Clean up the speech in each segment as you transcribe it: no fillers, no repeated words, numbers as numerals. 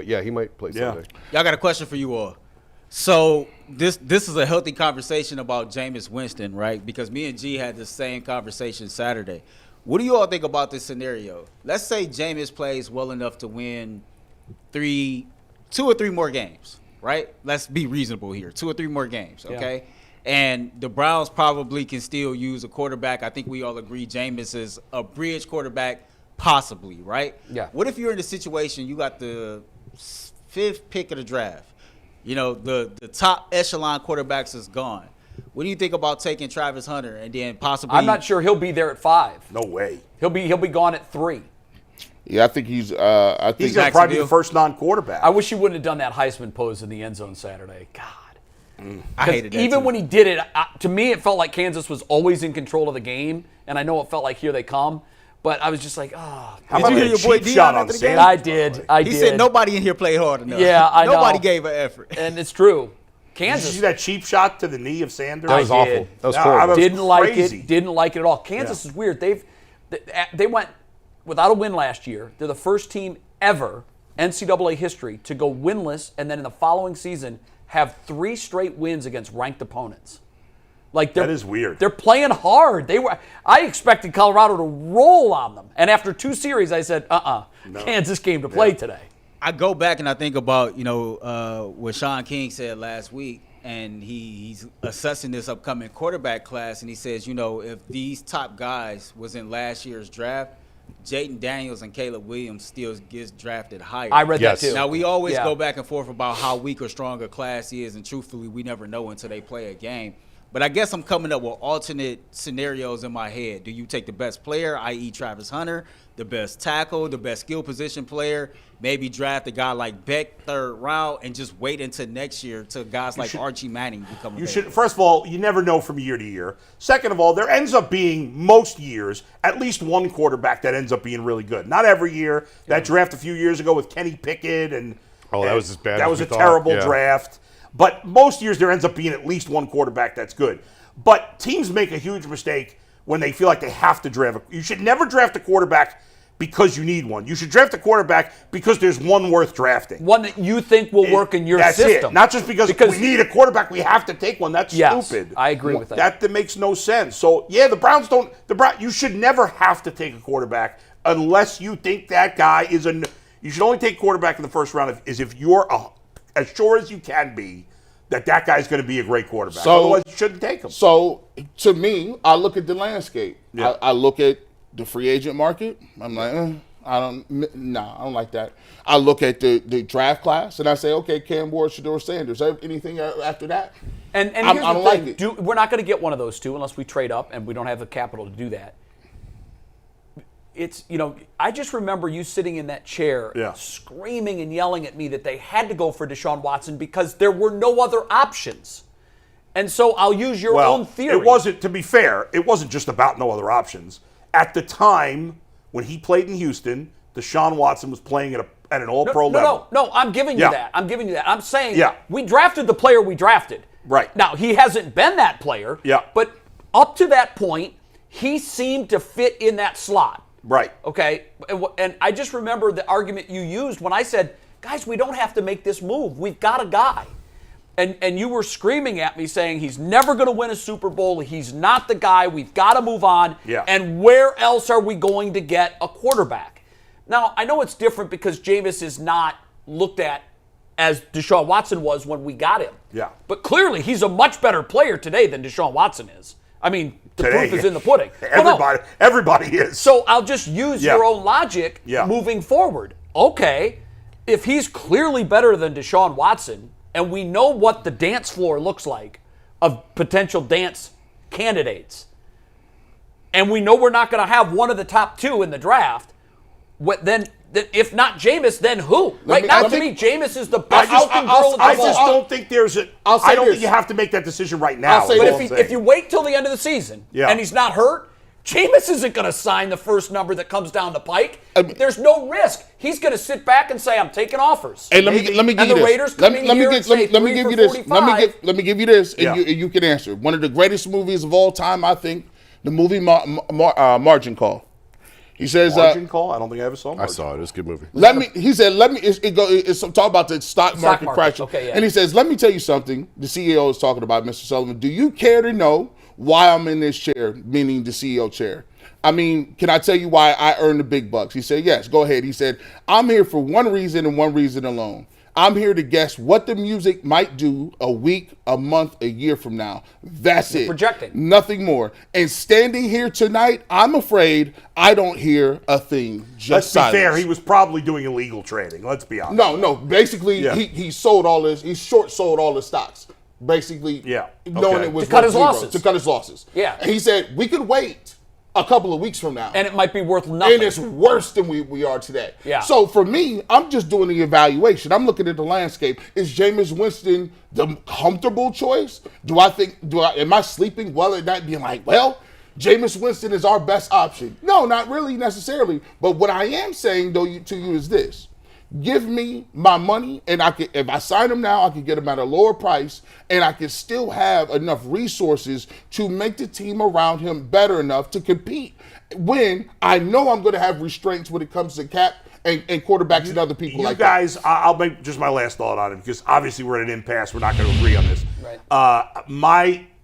But yeah, he might play Sunday. Y'all got a question for you all. So this is a healthy conversation about Jameis Winston, right? Because me and G had the same conversation Saturday. What do you all think about this scenario? Let's say Jameis plays well enough to win 2 or 3 more games, right? Let's be reasonable here. 2 or 3 more games, okay? Yeah. And the Browns probably can still use a quarterback. I think we all agree Jameis is a bridge quarterback, possibly, right? Yeah. What if you're in a situation, you got the 5th pick of the draft? You know, the top echelon quarterbacks is gone. What do you think about taking Travis Hunter and then possibly? I'm not sure he'll be there at 5. No way. He'll be gone at 3. Yeah, I think he's going to probably be the first non-quarterback. I wish he wouldn't have done that Heisman pose in the end zone Saturday. God. I hated that even too. when he did it, to me, it felt like Kansas was always in control of the game, and I know it felt like here they come. But I was just like, How about you hear the your boy cheap Dion shot after on the Sanders? game? I did. He said nobody in here played hard enough. Yeah, I know. Nobody gave an effort. And it's true. Did you Kansas see that cheap shot to the knee of Sanders? That was awful. That was horrible. didn't like crazy. it. Didn't like it at all. Kansas is weird. They went without a win last year. They're the first team ever, NCAA history, to go winless and then in the following season have 3 straight wins against ranked opponents. Like that is weird. They're playing hard. I expected Colorado to roll on them. And after 2 series, I said, no. Kansas came to play today. I go back and I think about, what Sean King said last week, and he's assessing this upcoming quarterback class, and he says, if these top guys was in last year's draft, Jaden Daniels and Caleb Williams still gets drafted higher. I read that too. Now, we always go back and forth about how weak or strong a class is, and truthfully, we never know until they play a game. But I guess I'm coming up with alternate scenarios in my head. Do you take the best player, i.e. Travis Hunter, the best tackle, the best skill position player, maybe draft a guy like Beck 3rd round, and just wait until next year till guys like Archie Manning become available? First of all, you never know from year to year. Second of all, there ends up being, most years, at least one quarterback that ends up being really good. Not every year. That draft a few years ago with Kenny Pickett. That was as bad That as was we a thought. terrible Yeah. draft. But most years there ends up being at least one quarterback that's good. But teams make a huge mistake when they feel like they have to draft. You should never draft a quarterback because you need one. You should draft a quarterback because there's one worth drafting. One that you think will work in your that's system. It. Not just because we need a quarterback, we have to take one. That's stupid. I agree with that. That makes no sense. So, the Browns don't – you should never have to take a quarterback unless you think that guy is you should only take a quarterback in the first round if you're as sure as you can be that guy's going to be a great quarterback. Otherwise, you shouldn't take him. So, to me, I look at the landscape. Yeah. I look at the free agent market. I'm like, I don't like that. I look at the draft class, and I say, okay, Cam Ward, Shedeur Sanders. Anything after that? And I here's don't the like thing. it. We're not going to get one of those 2 unless we trade up, and we don't have the capital to do that. It's, I just remember you sitting in that chair screaming and yelling at me that they had to go for Deshaun Watson because there were no other options. And so I'll use your own theory. It wasn't, to be fair, it wasn't just about no other options. At the time when he played in Houston, Deshaun Watson was playing at an all-pro level. No, I'm giving you that. I'm saying we drafted the player we drafted. Right. Now, he hasn't been that player. Yeah. But up to that point, he seemed to fit in that slot. Right. Okay. And I just remember the argument you used when I said, guys, we don't have to make this move. We've got a guy. And you were screaming at me saying he's never going to win a Super Bowl. He's not the guy. We've got to move on. Yeah. And where else are we going to get a quarterback? Now, I know it's different because Jameis is not looked at as Deshaun Watson was when we got him. Yeah. But clearly, he's a much better player today than Deshaun Watson is. I mean, the proof is in the pudding. Everybody is. So I'll just use your own logic moving forward. Okay, if he's clearly better than Deshaun Watson, and we know what the dance floor looks like of potential dance candidates, and we know we're not going to have one of the top 2 in the draft, then if not Jameis, then who? Right now, to me, Jameis is the best looking girl I just don't think there's a. I don't think you have to make that decision right now. But if you wait till the end of the season and he's not hurt, Jameis isn't going to sign the first number that comes down the pike. There's no risk. He's going to sit back and say, "I'm taking offers." Hey, let me give you this. Raiders come in here and say, let me give you this. 45. Let me give you this, and you can answer. One of the greatest movies of all time, I think, the movie Margin Call. He says, Margin call? I don't think I ever saw I margin. saw it. It's a good movie. he said, it's talk about the stock market crashing. Okay, yeah. And he says, let me tell you something. The CEO is talking about, Mr. Sullivan. Do you care to know why I'm in this chair, meaning the CEO chair? I mean, can I tell you why I earn the big bucks? He said, yes, go ahead. He said, I'm here for one reason and one reason alone. I'm here to guess what the music might do a week, a month, a year from now. That's it. Projecting. Nothing more. And standing here tonight, I'm afraid I don't hear a thing. Just Let's be fair. silence. He was probably doing illegal trading. Let's be honest. No. Basically, he sold all his. He short sold all his stocks. Basically, knowing Okay. it was To cut worth his zero, losses. To cut his losses. Yeah. And he said we could wait a couple of weeks from now, And it might be worth nothing. and it's worse than we are today. Yeah. So for me, I'm just doing the evaluation. I'm looking at the landscape. Is Jameis Winston the comfortable choice? Am I sleeping well at night being like, well, Jameis Winston is our best option? No, not really necessarily. But what I am saying though to you is this. Give me my money, and if I sign him now, I can get him at a lower price, and I can still have enough resources to make the team around him better enough to compete when I know I'm going to have restraints when it comes to cap and quarterbacks and other people like guys, I'll make just my last thought on it because obviously we're at an impasse. We're not going to agree on this. Right.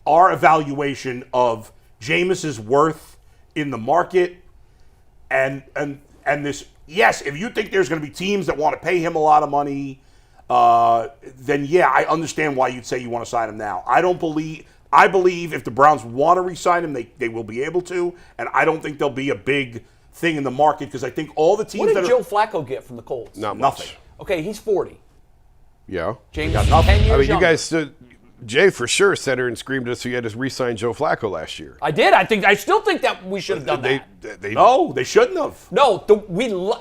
Our evaluation of Jameis's worth in the market and this. Yes, if you think there's going to be teams that want to pay him a lot of money, then yeah, I understand why you'd say you want to sign him now. I believe if the Browns want to re-sign him, they will be able to, and I don't think there'll be a big thing in the market because I think all the teams What did Joe Flacco get from the Colts? Not nothing. much. Okay, he's 40. Yeah. James got is nothing. 10 years I mean, you younger. guys stood. Jay for sure sat there and screamed at us. So you had to re-sign Joe Flacco last year. I did. I still think that we should have done that. No, they shouldn't have. No,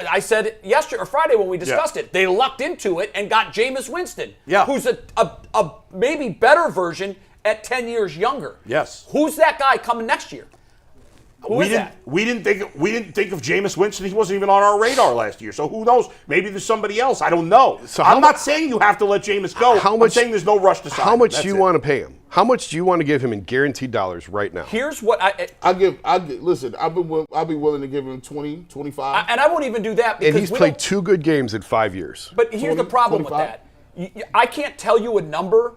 I said it yesterday or Friday when we discussed it. They lucked into it and got Jameis Winston, who's a maybe better version at 10 years younger. Yes. Who's that guy coming next year? Who is that? We didn't think of Jameis Winston. He wasn't even on our radar last year. So who knows? Maybe there's somebody else. I don't know. So I'm not saying you have to let Jameis go. I'm saying there's no rush to sign him. How much That's do you it. want to pay him? How much do you want to give him in guaranteed dollars right now? Here's what listen, I'll be willing to give him 20, 25. and I won't even do that because And he's we played don't- 2 good games in 5 years. But here's the problem 25? with that. I can't tell you a number,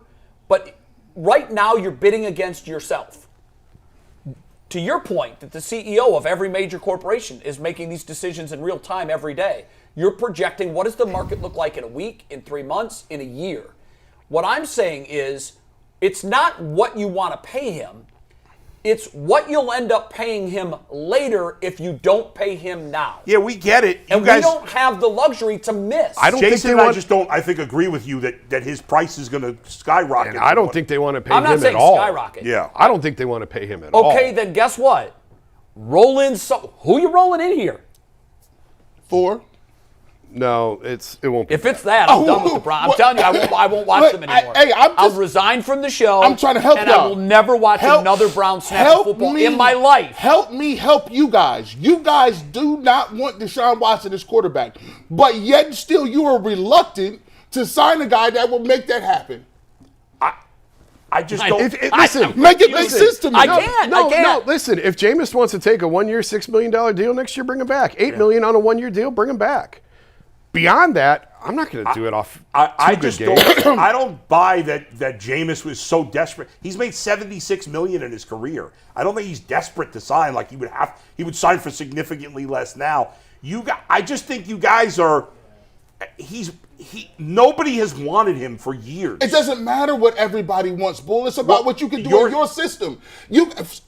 but right now you're bidding against yourself. To your point that the CEO of every major corporation is making these decisions in real time every day, you're projecting what does the market look like in a week, in 3 months, in a year. What I'm saying is it's not what you want to pay him. It's what you'll end up paying him later if you don't pay him now. Yeah, we get it. And we don't have the luxury to miss. Jason and I just don't. I think agree with you that his price is going to skyrocket. And I don't think they want to pay I'm him not saying at all. skyrocket. Yeah. I don't think they want to pay him at all. Okay, then guess what? Roll in who you rolling in here? 4. No, it won't be. If it's that, I'm done with the Browns. I'm telling you, I won't watch them anymore. I'll resign from the show. I'm trying to help and y'all. I will never watch another Browns snap of football in my life. Help me help you guys. You guys do not want Deshaun Watson as quarterback, but yet still you are reluctant to sign a guy that will make that happen. I just don't. Make it make sense to me. I can't. No, listen. If Jameis wants to take a 1-year, $6 million deal next year, bring him back. $8 million on a 1-year deal, bring him back. Beyond that, I'm not going to do it off. I just don't. I don't buy that Jameis was so desperate. He's made $76 million in his career. I don't think he's desperate to sign like he would have. He would sign for significantly less now. I just think you guys are. Nobody has wanted him for years. It doesn't matter what everybody wants, Bull. It's about what you can do in your system.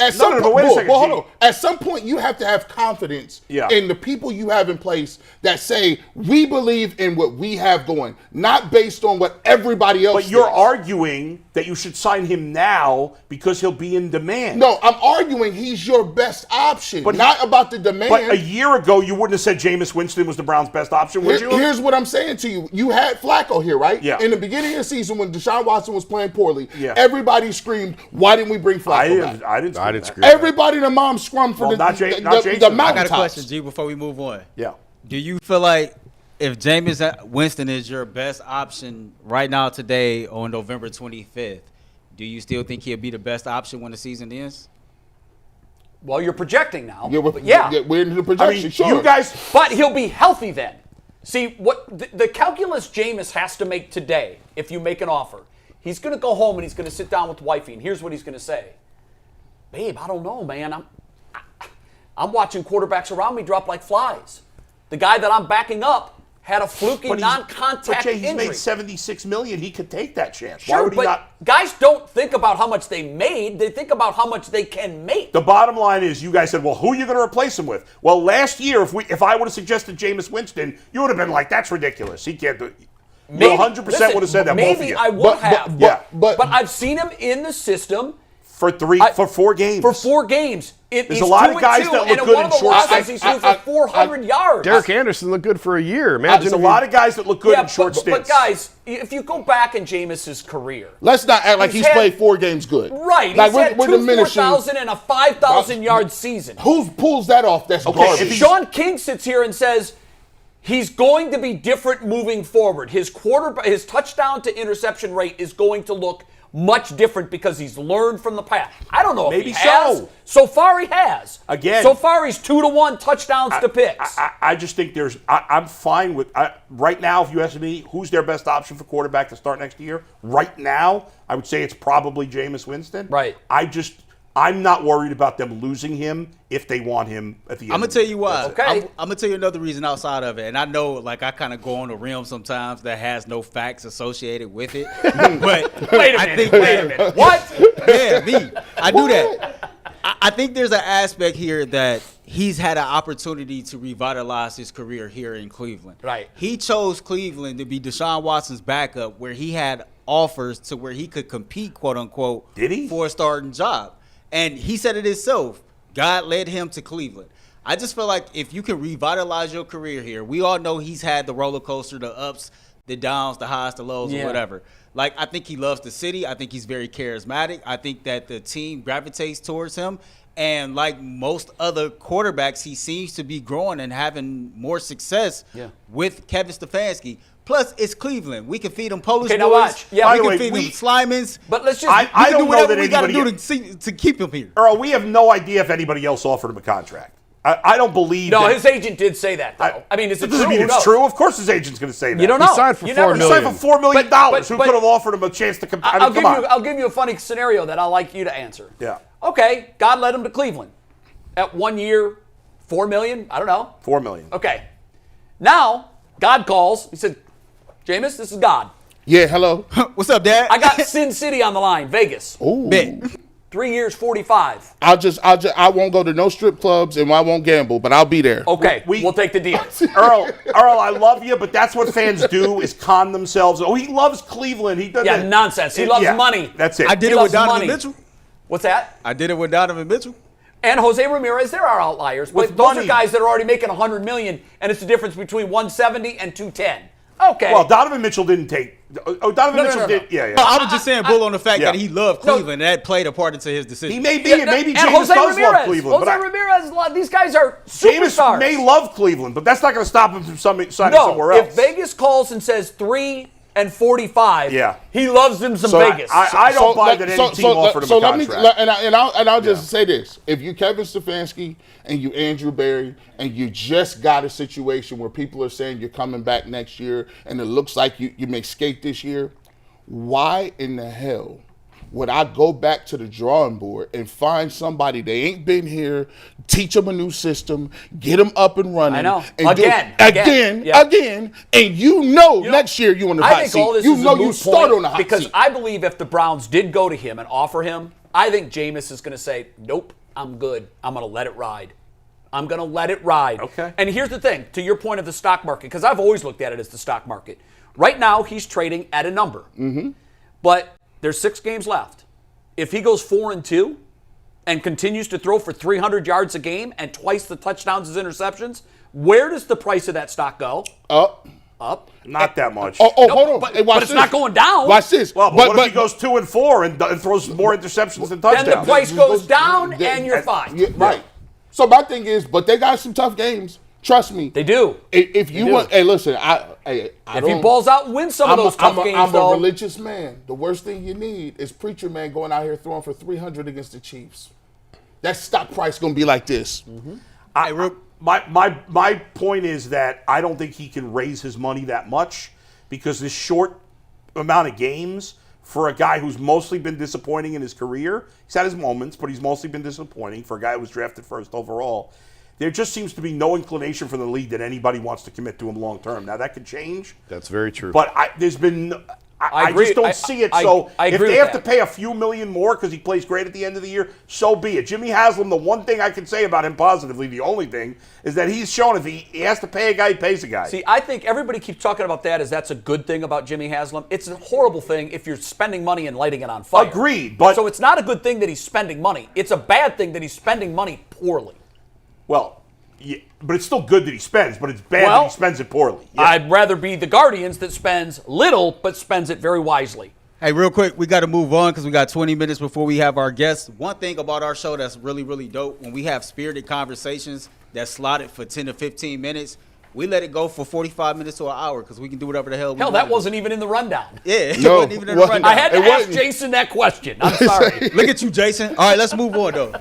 At some point, you have to have confidence in the people you have in place that say, we believe in what we have going, not based on what everybody else But you're arguing that you should sign him now because he'll be in demand. No, I'm arguing he's your best option, but not about the demand. But a year ago, you wouldn't have said Jameis Winston was the Browns' best option, would you? Here's what I'm saying to you. You had Flacco here, right? Yeah. In the beginning of the season when Deshaun Watson was playing poorly, everybody screamed, why didn't we bring Flacco back? I didn't scream. Everybody and the mom scrummed for not the Jason. I got a question, G, before we move on. Yeah. Do you feel like if Jameis Winston is your best option right now today on November 25th, do you still think he'll be the best option when the season ends? Well, you're projecting now. Yeah, we're into the projection. Sure. You guys. But he'll be healthy then. See, what the calculus Jameis has to make today, if you make an offer, he's going to go home and he's going to sit down with wifey, and here's what he's going to say. Babe, I don't know, man. I'm watching quarterbacks around me drop like flies. The guy that I'm backing up had a fluky non-contact but Jay, he's injury. made $76 million. He could take that chance. Sure, Why would he but not? guys don't think about how much they made. They think about how much they can make. The bottom line is, you guys said, well, who are you going to replace him with? Well, last year, if I would have suggested Jameis Winston, you would have been like, that's ridiculous. He can't do it. You 100% would have said that. Maybe both of you. I would have. But I've seen him in the system for 4 games. For 4 games. There's a lot of guys that look good in short stints. He's threw for 400 yards. Derek Anderson looked good for a year. Imagine there's a lot of guys that look good in short stints. But guys, if you go back in Jameis's career, let's not act like he's played 4 games good. Right. Like he's had 4,000 and a 5,000-yard season. Who pulls that off? That's garbage. If Sean King sits here and says he's going to be different moving forward, his touchdown to interception rate is going to look much different because he's learned from the past. I don't know if he has. So far he has. Again. So far he's 2-1 touchdowns to picks. I just think I'm fine with, right now, if you ask me, who's their best option for quarterback to start next year? Right now, I would say it's probably Jameis Winston. Right. I'm not worried about them losing him if they want him at the end. I'm going to tell you why. Okay. I'm going to tell you another reason outside of it. And I know, like, I kind of go on a realm sometimes that has no facts associated with it. But wait a minute. What? Yeah, me. I do that. I think there's an aspect here that he's had an opportunity to revitalize his career here in Cleveland. Right. He chose Cleveland to be Deshaun Watson's backup, where he had offers to where he could compete, quote unquote, Did he? for a starting job. And he said it himself. God led him to Cleveland. I just feel like if you can revitalize your career here, we all know he's had the roller coaster, the ups, the downs, the highs, the lows, or whatever. Like, I think he loves the city. I think he's very charismatic. I think that the team gravitates towards him. And like most other quarterbacks, he seems to be growing and having more success with Kevin Stefanski. Plus, it's Cleveland. We can feed them Polish boys. Now watch. Yeah, we can feed them Slimans. But let's just. I don't know that we got to anybody do to keep him here. Earl, we have no idea if anybody else offered him a contract. I don't believe. No, that, his agent did say that, though. I mean, is it true? Doesn't mean it's true. Of course, his agent's going to say that. You don't know. He signed for $4 million. He signed for $4 million. Who could have offered him a chance to compete? I'll give you a funny scenario that I'd like you to answer. Yeah. Okay, God led him to Cleveland. At 1 year, $4 million. I don't know. $4 million. Okay. Now God calls. He said, "Jameis, this is God. Yeah, hello. What's up, Dad? I got Sin City on the line, Vegas. Ooh. Bet. 3 years, 45. I won't go to no strip clubs and I won't gamble, but I'll be there. Okay, we'll take the deal. Earl, I love you, but that's what fans do is con themselves. Oh, he loves Cleveland. He does Yeah, nonsense. He loves money. That's it. I did He it with loves Donovan money. Mitchell. What's that? I did it with Donovan Mitchell. And Jose Ramirez, there are outliers, but With those money. are guys that are already making $100 million, and it's the difference between 170 and 210. Okay. Well, Donovan Mitchell didn't take. Donovan Mitchell did. Yeah. No, I was just saying bull on the fact Yeah. that he loved Cleveland, and that played a part into his decision. He may be. Yeah, maybe and Jameis Jose does Ramirez. love Cleveland. Jose Ramirez, these guys are Jameis superstars. may love Cleveland, but that's not going to stop him from signing somewhere No, else. if Vegas calls and says 3 and 45, Yeah. he loves him some So Vegas. I don't buy that any team offered him a contract. I'll just say this: if you Kevin Stefanski and you Andrew Berry and you just got a situation where people are saying you're coming back next year and it looks like you may skate this year, why in the hell would I go back to the drawing board and find somebody they ain't been here, teach them a new system, get them up and running? I know. And Again, and next year you on the I hot think seat. all this You is know a you moot start point on the hot because seat. I believe if the Browns did go to him and offer him, I think Jameis is going to say, "Nope, I'm good. I'm going to let it ride. I'm going to let it ride." Okay. And here's the thing, to your point of the stock market, because I've always looked at it as the stock market. Right now, he's trading at a number. Mm-hmm. But there's 6 games left. If he goes 4-2 and continues to throw for 300 yards a game and twice the touchdowns as interceptions, where does the price of that stock go? Up. Not that much. Hold on. But, Hey, watch but it's this. not going down. Watch this. Well, but what if he goes 2-4 and throws more interceptions than touchdowns? Then the price goes down and you're fine. Yeah, right. So my thing is, but they got some tough games. Trust me. They do. If you want, hey, listen, If he balls out and wins some of those tough games, I'm though. a religious man. The worst thing you need is preacher man going out here throwing for 300 against the Chiefs. that stock price going to be like this. My point is that I don't think he can raise his money that much because this short amount of games for a guy who's mostly been disappointing in his career. He's had his moments, but he's mostly been disappointing for a guy who was drafted first overall. There just seems to be no inclination from the league that anybody wants to commit to him long term. Now, that could change. That's very true. But there's been I agree. just don't see it. So if they have to pay a few million more because he plays great at the end of the year, so be it. Jimmy Haslam, the one thing I can say about him positively, the only thing, is that he's shown if he has to pay a guy, he pays a guy. See, I think everybody keeps talking about that as that's a good thing about Jimmy Haslam. It's a horrible thing if you're spending money and lighting it on fire. Agreed. But so it's not a good thing that he's spending money. It's a bad thing that he's spending money poorly. Well, yeah, but it's still good that he spends, but it's bad that he spends it poorly. Yeah. I'd rather be the Guardians that spends little but spends it very wisely. Hey, real quick, we got to move on because we got 20 minutes before we have our guests. One thing about our show that's really, really dope, when we have spirited conversations that's slotted for 10 to 15 minutes, we let it go for 45 minutes to an hour because we can do whatever the hell we want. Hell, that wasn't even in the rundown. Yeah, it wasn't even in the rundown. I had to ask Jason that question. I'm sorry. Look at you, Jason. All right, let's move on, though.